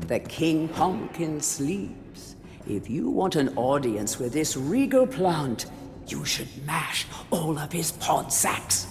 The King Pumpkin sleeps. If you want an audience with this regal plant, you should mash all of his pod sacks.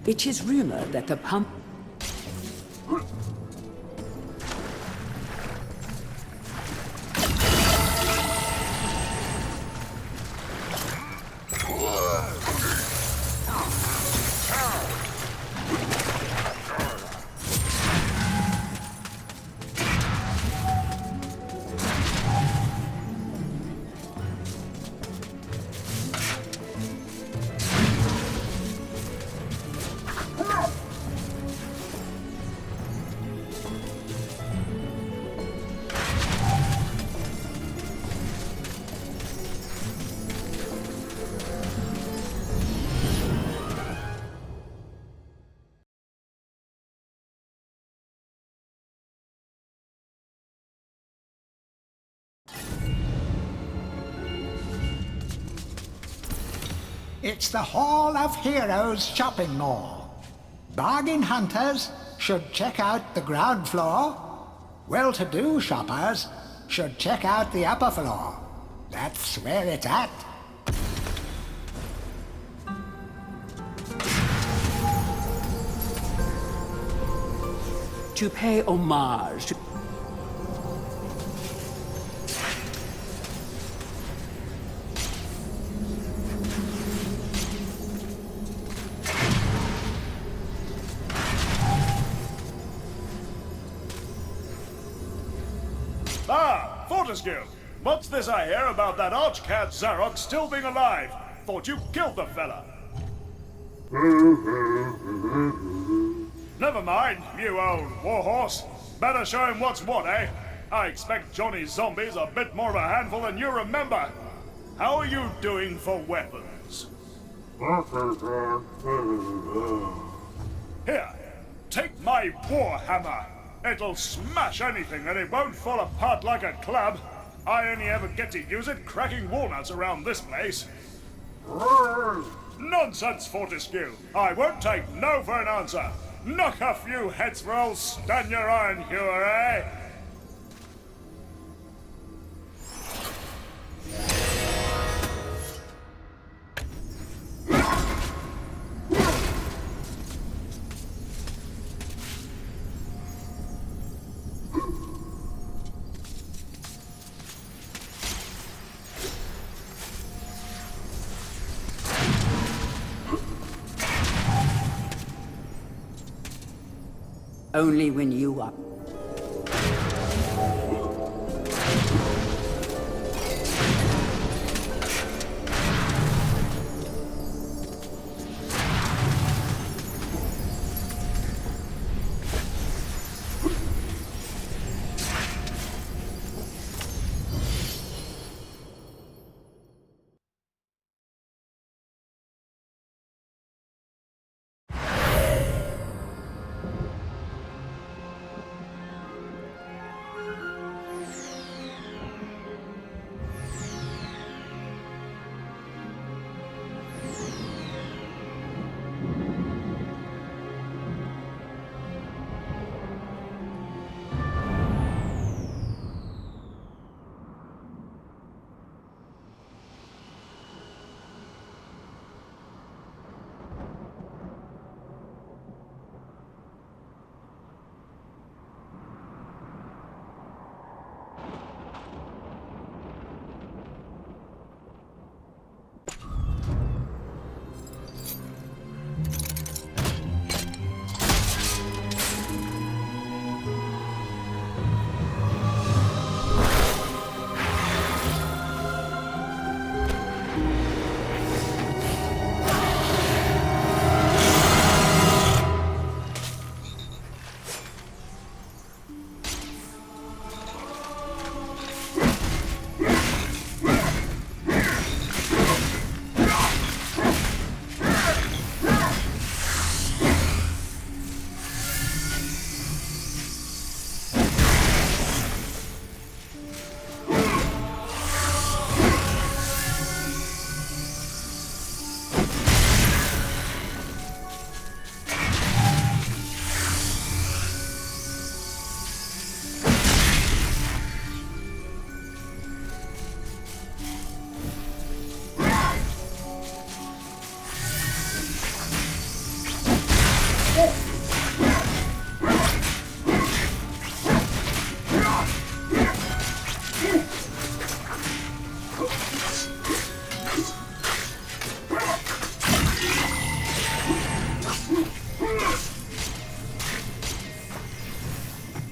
It is rumored that the pump... It's the Hall of Heroes shopping mall. Bargain hunters should check out the ground floor. Well-to-do shoppers should check out the upper floor. That's where it's at. To pay homage to... Ah, Fortescue! What's this I hear about that archcat Zarok still being alive? Thought you killed the fella. Never mind, you old warhorse. Better show him what's what, eh? I expect Johnny's zombies a bit more of a handful than you remember. How are you doing for weapons? Here, take my warhammer. It'll smash anything and it won't fall apart like a club. I only ever get to use it cracking walnuts around this place. Nonsense, Fortescue. I won't take no for an answer. Knock a few heads for old Stan your iron hewer, eh? Only when you are...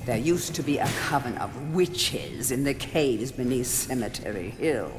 There used to be a coven of witches in the caves beneath Cemetery Hill.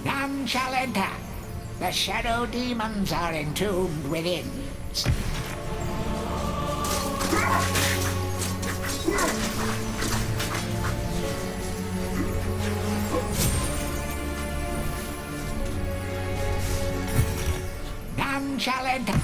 None shall enter. The shadow demons are entombed within. None shall enter.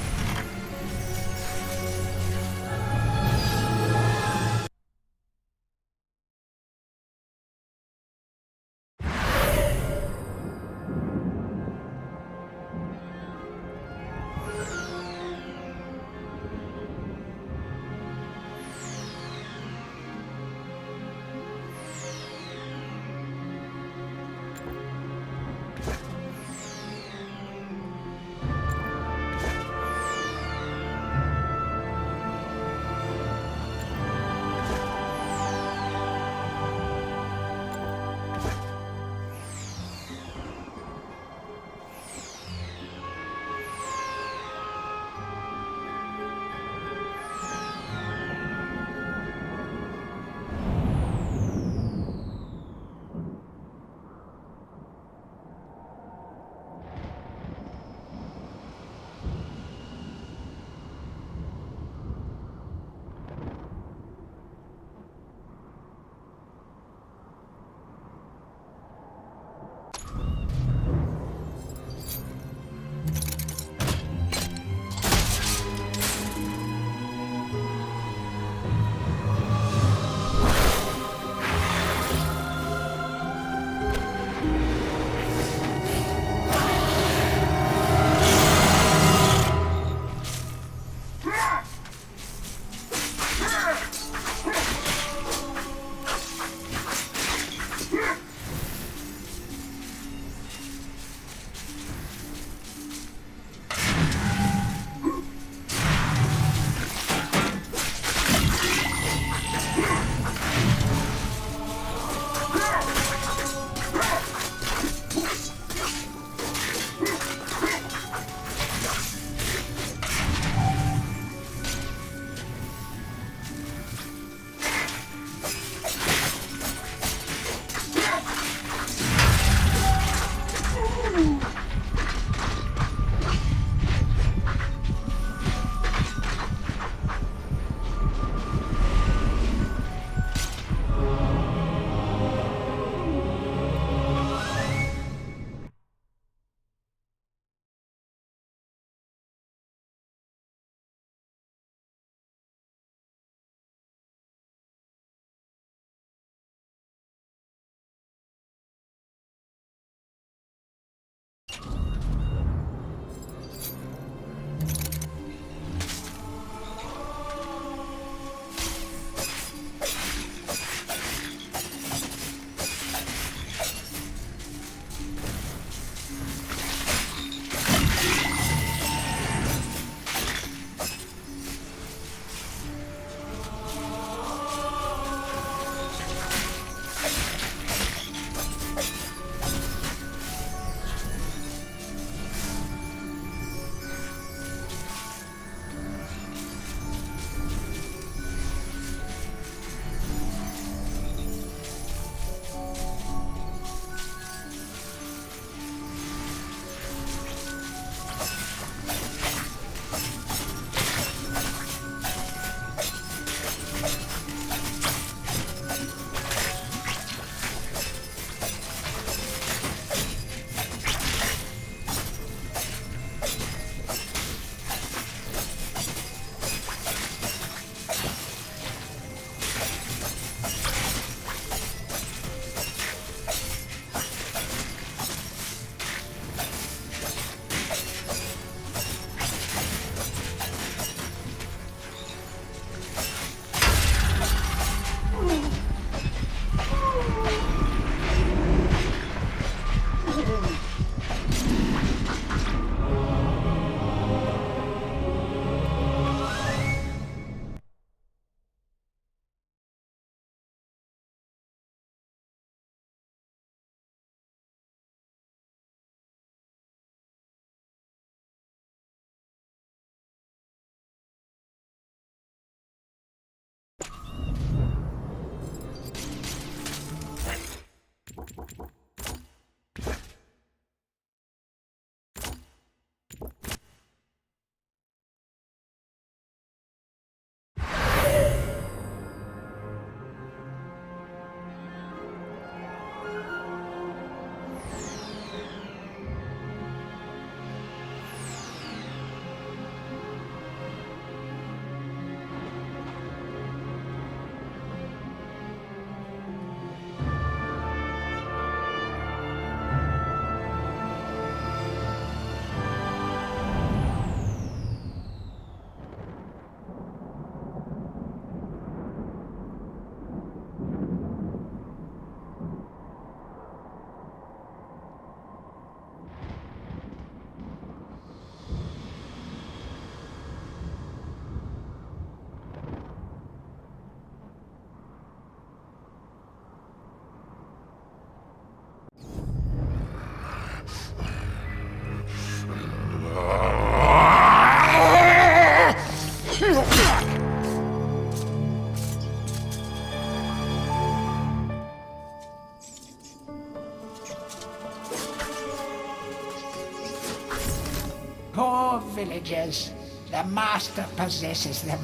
Poor villagers. The master possesses them.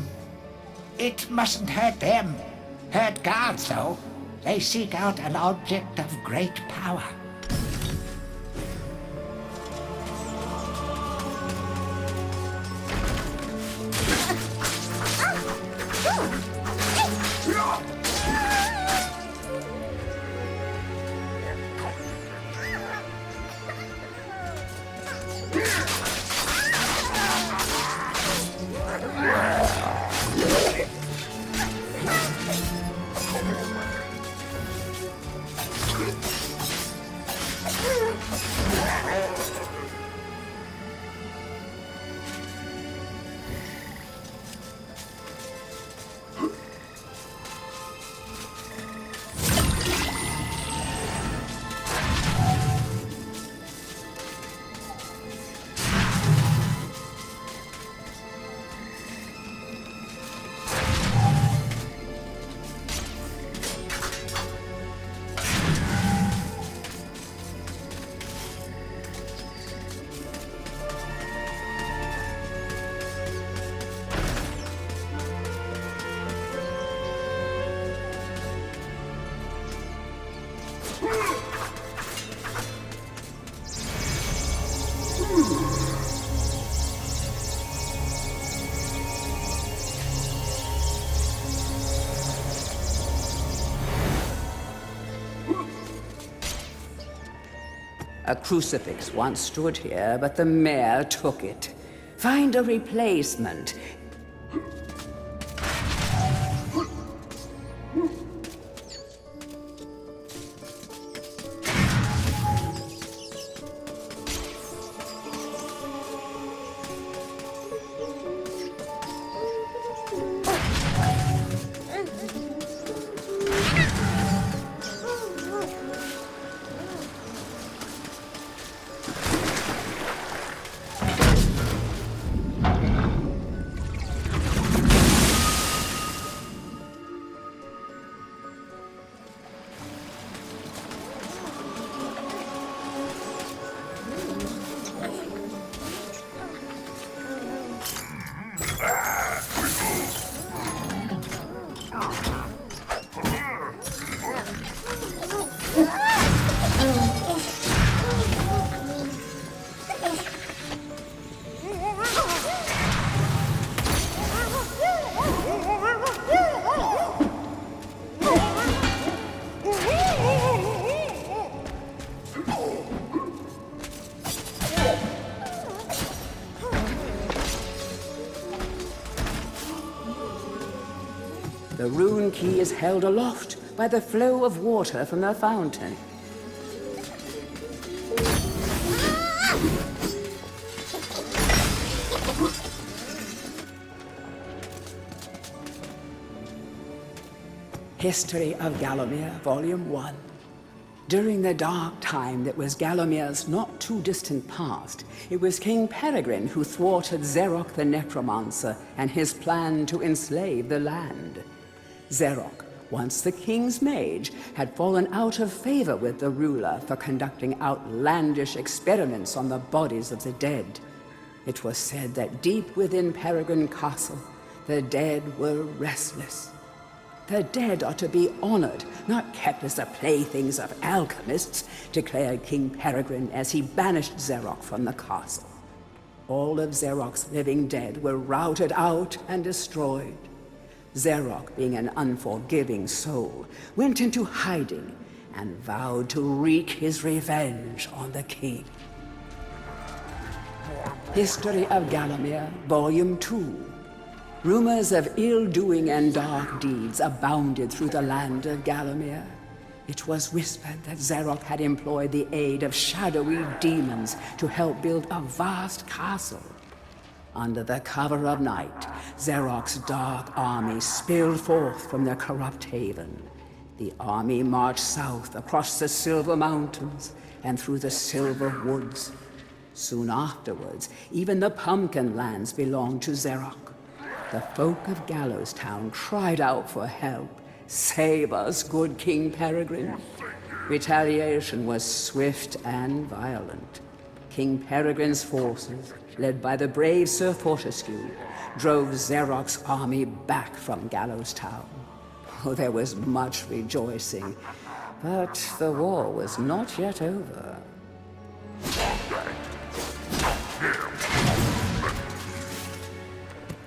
It mustn't hurt them. Hurt guards, though. They seek out an object of great power. A crucifix once stood here, but the mayor took it. Find a replacement. The rune key is held aloft by the flow of water from the fountain. History of Gallowmere, Volume 1. During the dark time that was Gallowmere's not too distant past, it was King Peregrine who thwarted Zarok the Necromancer and his plan to enslave the land. Zarok, once the king's mage, had fallen out of favor with the ruler for conducting outlandish experiments on the bodies of the dead. It was said that deep within Peregrine Castle, the dead were restless. The dead are to be honored, not kept as the playthings of alchemists, declared King Peregrine as he banished Zarok from the castle. All of Zarok's living dead were routed out and destroyed. Zarok, being an unforgiving soul, went into hiding and vowed to wreak his revenge on the king. History of Gallowmere, Volume 2. Rumors of ill-doing and dark deeds abounded through the land of Gallowmere. It was whispered that Zarok had employed the aid of shadowy demons to help build a vast castle. Under the cover of night, Zarok's dark army spilled forth from their corrupt haven. The army marched south across the Silver Mountains and through the Silver Woods. Soon afterwards, even the Pumpkin Lands belonged to Zarok. The folk of Gallows Town cried out for help. "Save us, good King Peregrine." Retaliation was swift and violent. King Peregrine's forces, led by the brave Sir Fortescue, drove Zarok's army back from Gallows Town. Oh, there was much rejoicing, but the war was not yet over.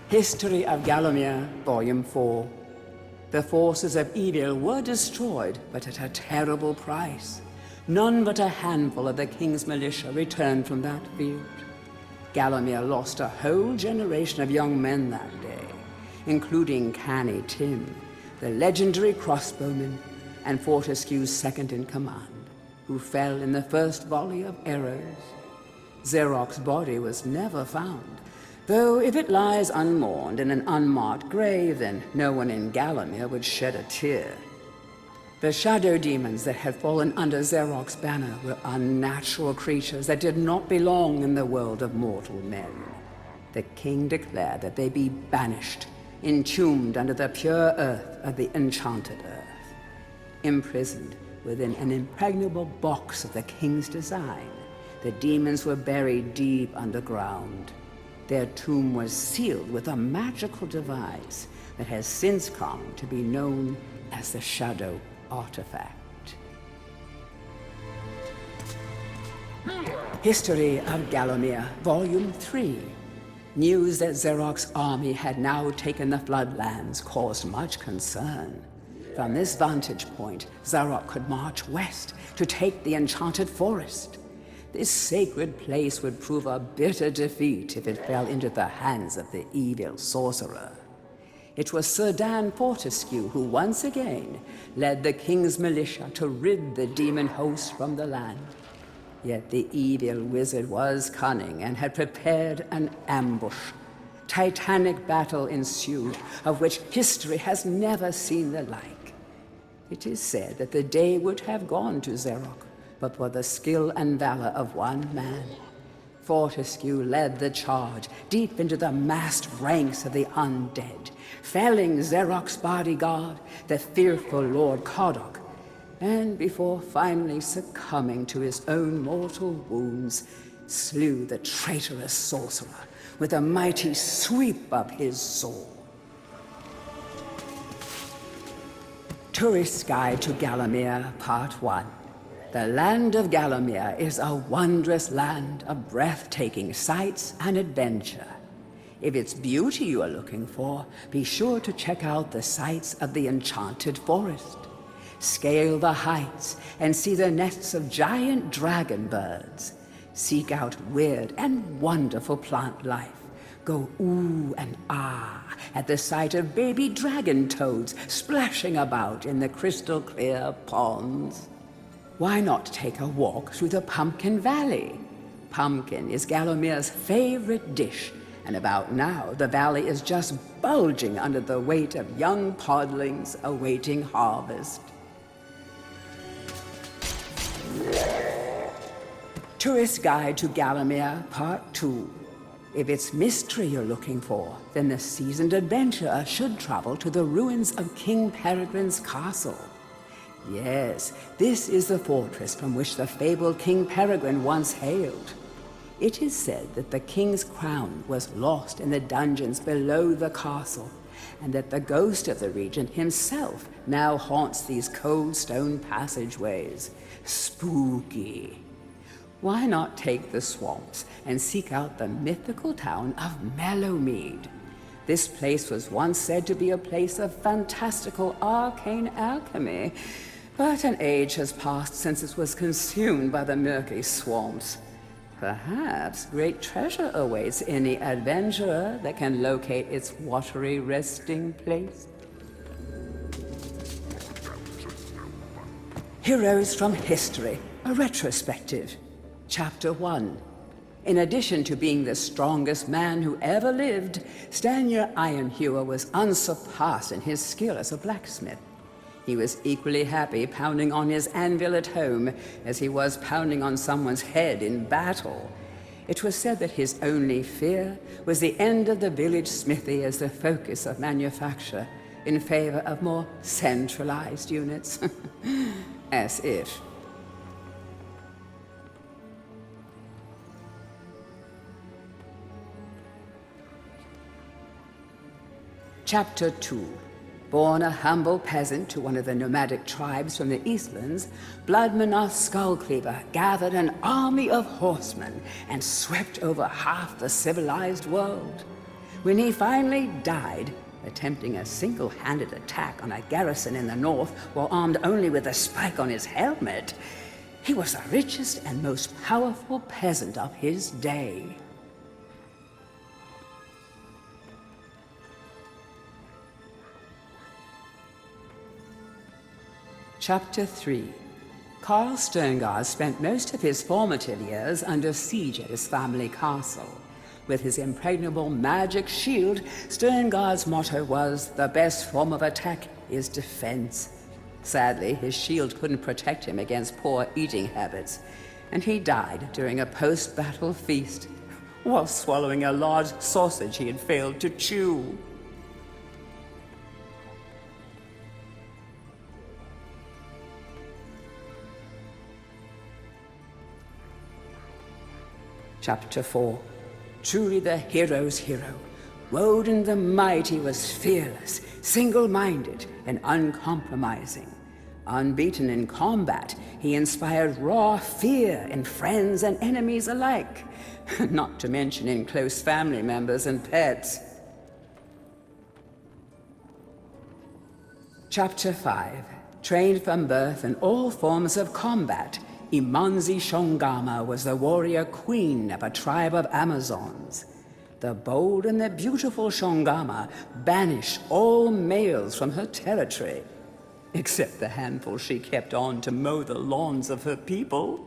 History of Gallowmere, Volume 4. The forces of evil were destroyed, but at a terrible price. None but a handful of the king's militia returned from that field. Gallowmere lost a whole generation of young men that day, including Canny Tim, the legendary crossbowman, and Fortescue's second-in-command, who fell in the first volley of arrows. Zarok's body was never found, though if it lies unmourned in an unmarked grave, then no one in Gallowmere would shed a tear. The shadow demons that had fallen under Zarok's banner were unnatural creatures that did not belong in the world of mortal men. The king declared that they be banished, entombed under the pure earth of the enchanted earth. Imprisoned within an impregnable box of the king's design, the demons were buried deep underground. Their tomb was sealed with a magical device that has since come to be known as the Shadow Artifact. History of Gallowmere, Volume 3. News that Zarok's army had now taken the Floodlands caused much concern. From this vantage point, Zarok could march west to take the Enchanted Forest. This sacred place would prove a bitter defeat if it fell into the hands of the evil sorcerer. It was Sir Dan Fortescue who once again led the king's militia to rid the demon host from the land. Yet the evil wizard was cunning and had prepared an ambush. Titanic battle ensued, of which history has never seen the like. It is said that the day would have gone to Zarok, but for the skill and valor of one man. Fortescue led the charge deep into the massed ranks of the undead, felling Zarok's bodyguard, the fearful Lord Cardok, and before finally succumbing to his own mortal wounds, slew the traitorous sorcerer with a mighty sweep of his sword. Tourist's Guide to Gallowmere, Part 1. The land of Gallowmere is a wondrous land of breathtaking sights and adventure. If it's beauty you are looking for, be sure to check out the sights of the Enchanted Forest. Scale the heights and see the nests of giant dragon birds. Seek out weird and wonderful plant life. Go ooh and ah at the sight of baby dragon toads splashing about in the crystal clear ponds. Why not take a walk through the Pumpkin Valley? Pumpkin is Gallowmere's favorite dish, and about now the valley is just bulging under the weight of young podlings awaiting harvest. Tourist Guide to Gallowmere, Part 2. If it's mystery you're looking for, then the seasoned adventurer should travel to the ruins of King Peregrine's castle. Yes, this is the fortress from which the fabled King Peregrine once hailed. It is said that the king's crown was lost in the dungeons below the castle, and that the ghost of the regent himself now haunts these cold stone passageways. Spooky. Why not take the swamps and seek out the mythical town of Mellowmead? This place was once said to be a place of fantastical arcane alchemy, but an age has passed since it was consumed by the murky swamps. Perhaps great treasure awaits any adventurer that can locate its watery resting place. Heroes from History, a retrospective. Chapter 1. In addition to being the strongest man who ever lived, Stanyer Ironhewer was unsurpassed in his skill as a blacksmith. He was equally happy pounding on his anvil at home as he was pounding on someone's head in battle. It was said that his only fear was the end of the village smithy as the focus of manufacture, in favor of more centralized units. As if. Chapter 2. Born a humble peasant to one of the nomadic tribes from the Eastlands, Bloodmanoth Skullcleaver gathered an army of horsemen and swept over half the civilized world. When he finally died, attempting a single-handed attack on a garrison in the north while armed only with a spike on his helmet, he was the richest and most powerful peasant of his day. Chapter 3. Carl Sterngard spent most of his formative years under siege at his family castle. With his impregnable magic shield, Sterngard's motto was, "The best form of attack is defense." Sadly, his shield couldn't protect him against poor eating habits, and he died during a post-battle feast, while swallowing a large sausage he had failed to chew. Chapter 4. Truly the hero's hero. Woden the Mighty was fearless, single-minded, and uncompromising. Unbeaten in combat, he inspired raw fear in friends and enemies alike, not to mention in close family members and pets. Chapter 5. Trained from birth in all forms of combat, Imanzi Shongama was the warrior queen of a tribe of Amazons. The bold and the beautiful Shongama banished all males from her territory, except the handful she kept on to mow the lawns of her people.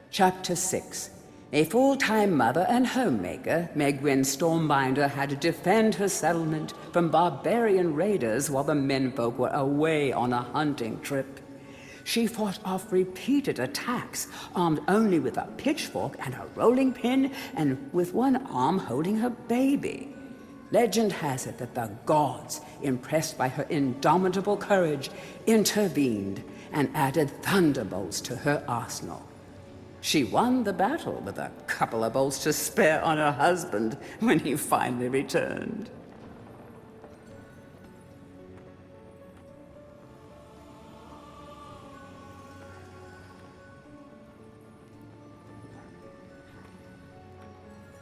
Chapter 6. A full-time mother and homemaker, Megwin Stormbinder had to defend her settlement from barbarian raiders while the menfolk were away on a hunting trip. She fought off repeated attacks, armed only with a pitchfork and a rolling pin, and with one arm holding her baby. Legend has it that the gods, impressed by her indomitable courage, intervened and added thunderbolts to her arsenal. She won the battle with a couple of bolts to spare on her husband when he finally returned.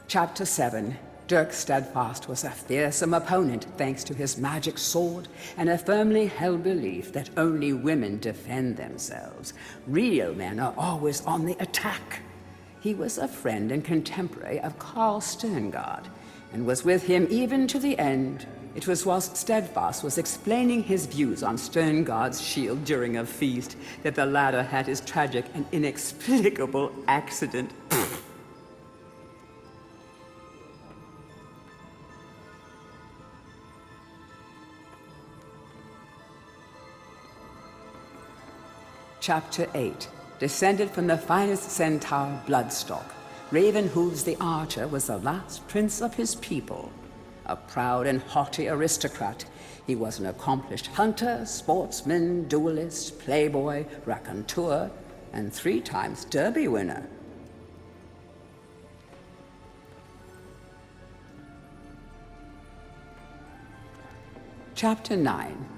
Chapter 7. Dirk Steadfast was a fearsome opponent thanks to his magic sword and a firmly held belief that only women defend themselves. Real men are always on the attack. He was a friend and contemporary of Carl Sterngard and was with him even to the end. It was whilst Steadfast was explaining his views on Sterngard's shield during a feast that the latter had his tragic and inexplicable accident. Chapter 8. Descended from the finest centaur Bloodstock, Raven Hoods the Archer was the last prince of his people. A proud and haughty aristocrat, he was an accomplished hunter, sportsman, duelist, playboy, raconteur, and 3 times Derby winner. Chapter 9.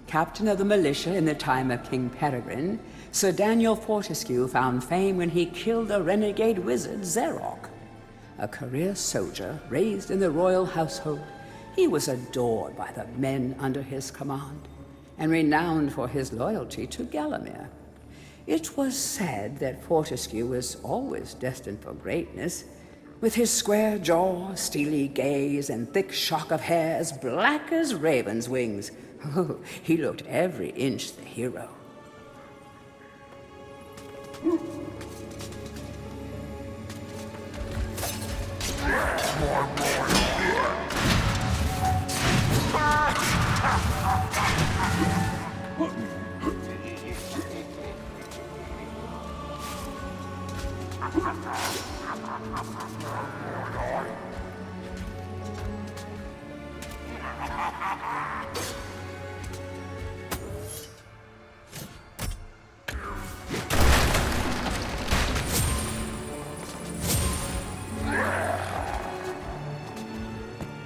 Captain of the militia in the time of King Peregrine, Sir Daniel Fortescue found fame when he killed the renegade wizard Zarok. A career soldier raised in the royal household, he was adored by the men under his command, and renowned for his loyalty to Gallowmere. It was said that Fortescue was always destined for greatness. With his square jaw, steely gaze, and thick shock of hair as black as raven's wings, he looked every inch the hero.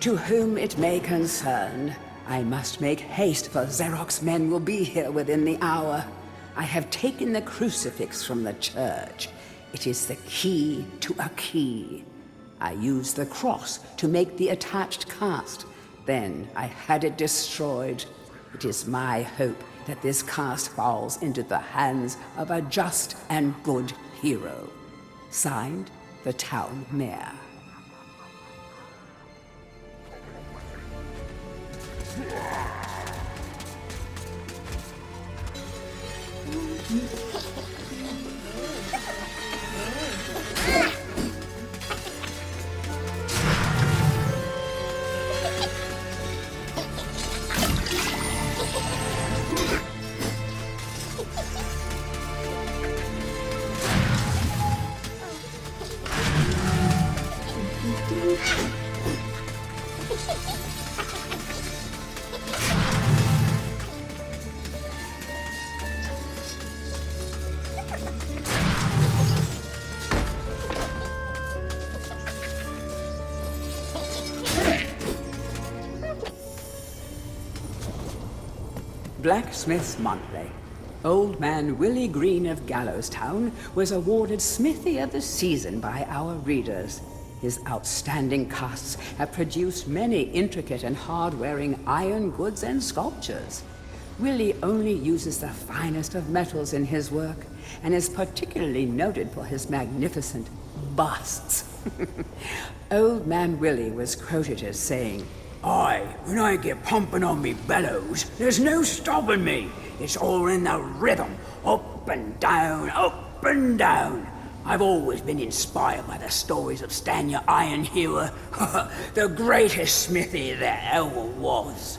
To whom it may concern, I must make haste, for Zarok's men will be here within the hour. I have taken the crucifix from the church. It is the key to a key. I used the cross to make the attached cast. Then I had it destroyed. It is my hope that this cast falls into the hands of a just and good hero. Signed, the town mayor. Blacksmith's Monthly. Old man Willie Green of Gallowstown was awarded Smithy of the Season by our readers. His outstanding casts have produced many intricate and hard-wearing iron goods and sculptures. Willie only uses the finest of metals in his work, and is particularly noted for his magnificent busts. Old man Willie was quoted as saying, "Aye, when I get pumping on me bellows, there's no stopping me. It's all in the rhythm, up and down, up and down. I've always been inspired by the stories of Stanya Ironhewer, the greatest smithy there ever was."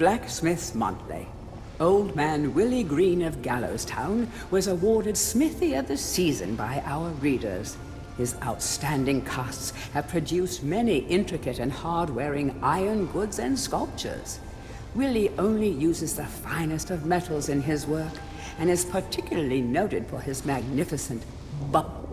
Blacksmith's Monthly. Old man Willie Green of Gallowstown was awarded Smithy of the Season by our readers. His outstanding casts have produced many intricate and hard-wearing iron goods and sculptures. Willie only uses the finest of metals in his work, and is particularly noted for his magnificent bust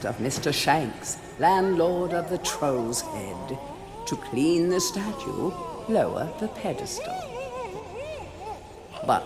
of Mr. Shanks, landlord of the Troll's Head. To clean the statue, lower the pedestal. But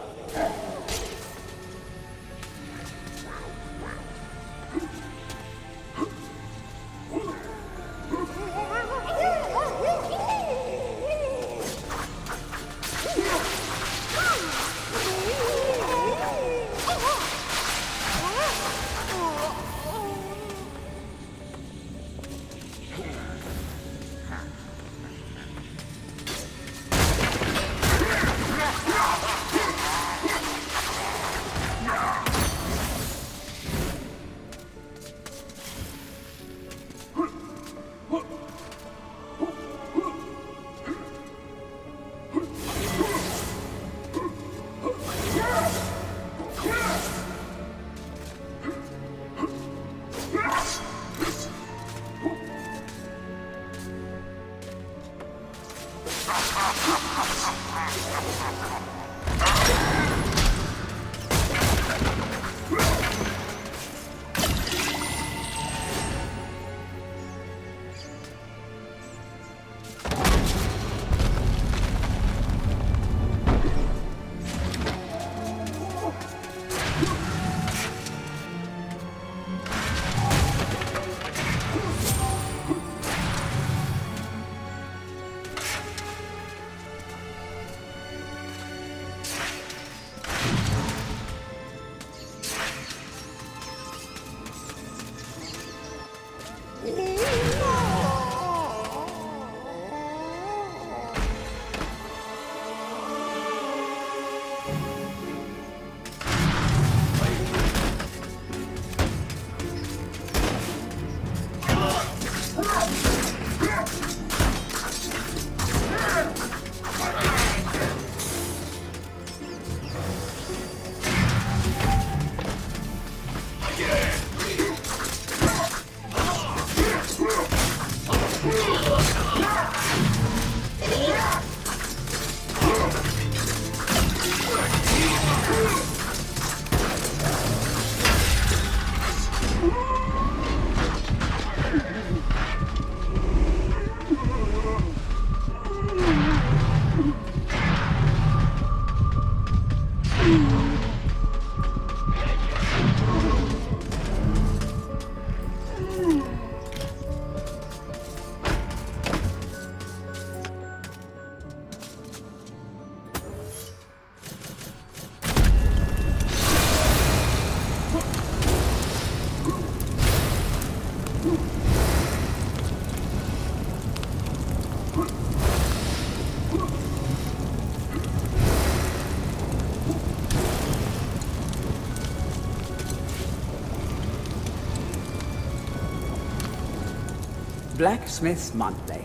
Blacksmith's Monthly.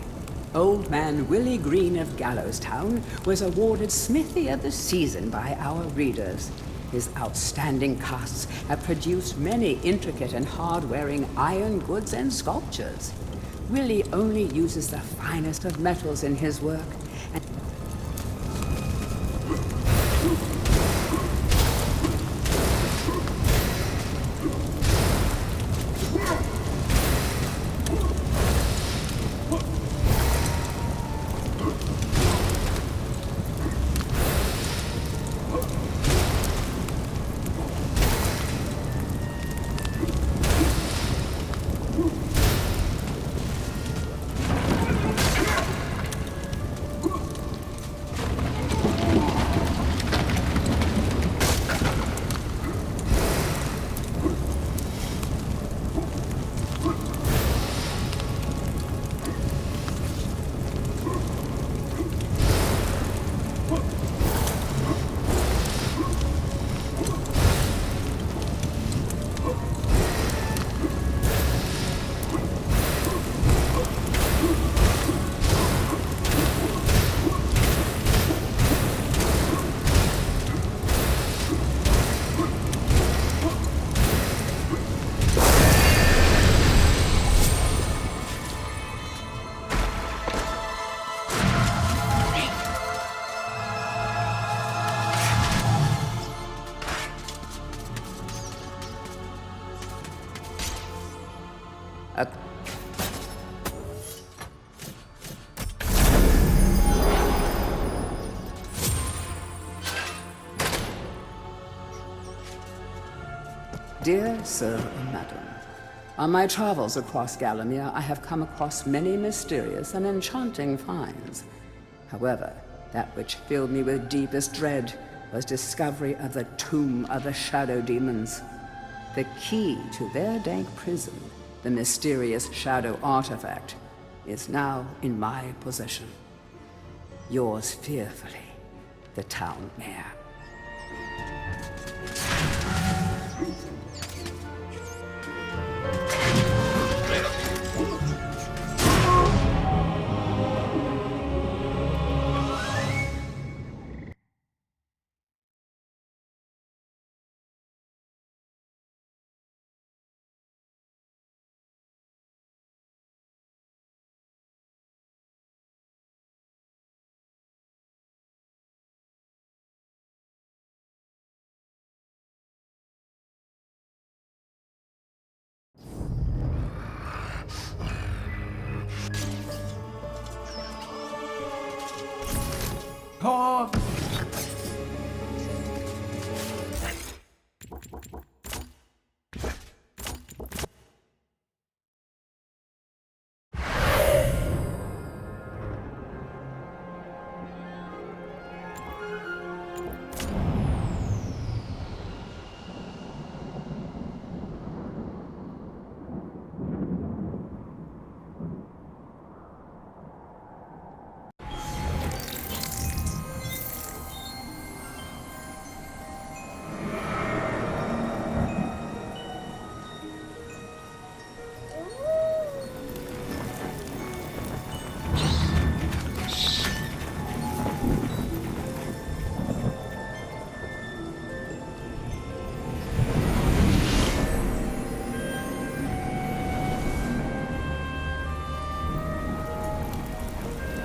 Old man Willie Green of Gallowstown was awarded Smithy of the Season by our readers. His outstanding casts have produced many intricate and hard-wearing iron goods and sculptures. Willie only uses the finest of metals in his work, and Dear Sir and Madam, on my travels across Gallowmere, I have come across many mysterious and enchanting finds. However, that which filled me with deepest dread was discovery of the tomb of the Shadow Demons. The key to their dank prison, the mysterious Shadow Artifact, is now in my possession. Yours fearfully, the Town Mayor. Oh,